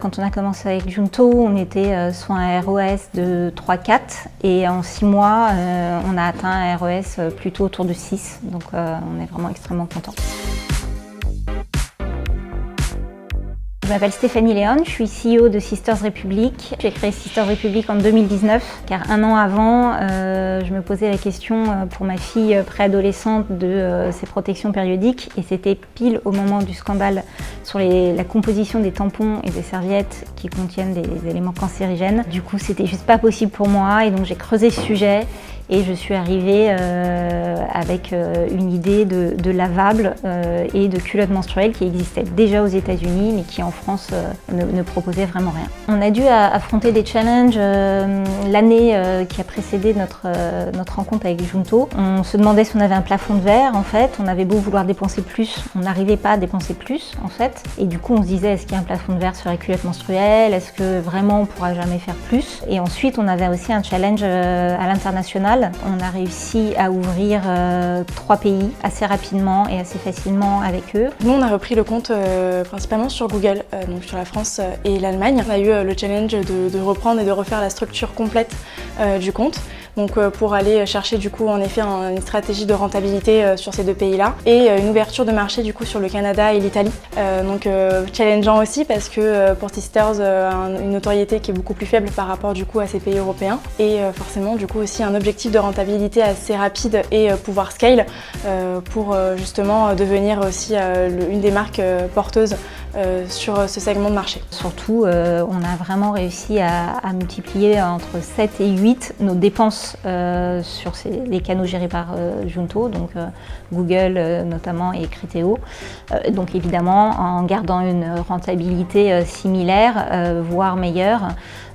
Quand on a commencé avec Junto, on était sur un ROS de 3-4 et en 6 mois, on a atteint un ROS plutôt autour de 6. Donc on est vraiment extrêmement contents. Je m'appelle Stéphanie Léon, je suis CEO de Sisters Republic. J'ai créé Sisters Republic en 2019 car un an avant, je me posais la question pour ma fille préadolescente de ses protections périodiques et c'était pile au moment du scandale sur la composition des tampons et des serviettes qui contiennent des éléments cancérigènes. Du coup, c'était juste pas possible pour moi et donc j'ai creusé ce sujet. Et je suis arrivée avec une idée de lavable et de culottes menstruelles qui existaient déjà aux États-Unis mais qui en France ne proposaient vraiment rien. On a dû affronter des challenges l'année qui a précédé notre rencontre avec Junto. On se demandait si on avait un plafond de verre en fait. On avait beau vouloir dépenser plus, on n'arrivait pas à dépenser plus en fait. Et du coup on se disait est-ce qu'il y a un plafond de verre sur les culottes menstruelles? Est-ce que vraiment on pourra jamais faire plus? Et ensuite on avait aussi un challenge à l'international. On a réussi à ouvrir 3 pays assez rapidement et assez facilement avec eux. Nous, on a repris le compte principalement sur Google, donc sur la France et l'Allemagne. On a eu le challenge de reprendre et de refaire la structure complète du compte. Donc pour aller chercher du coup en effet une stratégie de rentabilité sur ces 2 pays-là et une ouverture de marché du coup sur le Canada et l'Italie. Donc challengeant aussi parce que pour Sisters une notoriété qui est beaucoup plus faible par rapport du coup à ces pays européens et forcément du coup aussi un objectif de rentabilité assez rapide et pouvoir scale pour justement devenir aussi une des marques porteuses sur ce segment de marché. Surtout, on a vraiment réussi à multiplier entre 7 et 8 nos dépenses sur les canaux gérés par Junto, donc Google notamment et Criteo. Donc évidemment en gardant une rentabilité similaire, voire meilleure.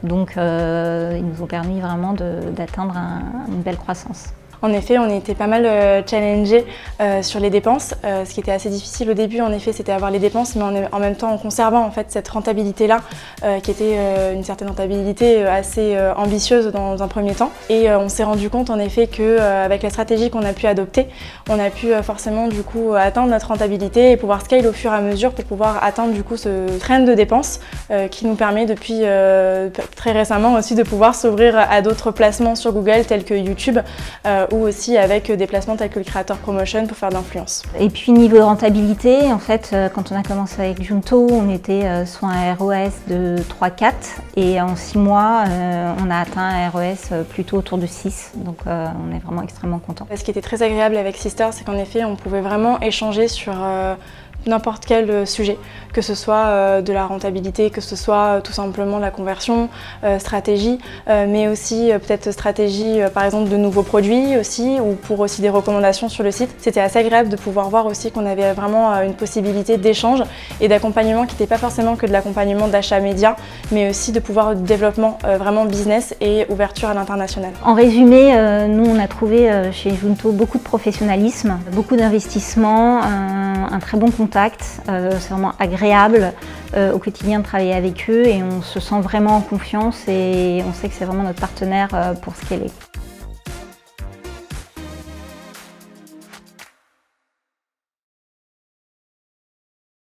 Donc ils nous ont permis vraiment d'atteindre une belle croissance. En effet, on était pas mal challengés sur les dépenses. Ce qui était assez difficile au début, en effet, c'était avoir les dépenses, mais en même temps en conservant en fait cette rentabilité-là, qui était une certaine rentabilité assez ambitieuse dans un premier temps. Et on s'est rendu compte en effet qu'avec la stratégie qu'on a pu adopter, on a pu forcément du coup atteindre notre rentabilité et pouvoir scale au fur et à mesure pour pouvoir atteindre du coup ce trend de dépenses qui nous permet depuis très récemment aussi de pouvoir s'ouvrir à d'autres placements sur Google tels que YouTube ou aussi avec des placements tels que le Creator Promotion pour faire de l'influence. Et puis niveau rentabilité, en fait, quand on a commencé avec Junto, on était sur un ROS de 3-4 et en 6 mois, on a atteint un ROS plutôt autour de 6. Donc on est vraiment extrêmement contents. Ce qui était très agréable avec Sisters, c'est qu'en effet, on pouvait vraiment échanger sur n'importe quel sujet, que ce soit de la rentabilité, que ce soit tout simplement la conversion, stratégie, mais aussi peut-être stratégie par exemple de nouveaux produits aussi, ou pour aussi des recommandations sur le site. C'était assez agréable de pouvoir voir aussi qu'on avait vraiment une possibilité d'échange et d'accompagnement qui n'était pas forcément que de l'accompagnement d'achat média, mais aussi de pouvoir de développement vraiment business et ouverture à l'international. En résumé, nous on a trouvé chez Junto beaucoup de professionnalisme, beaucoup d'investissement, un très bon contact. C'est vraiment agréable au quotidien de travailler avec eux et on se sent vraiment en confiance et on sait que c'est vraiment notre partenaire pour scaler.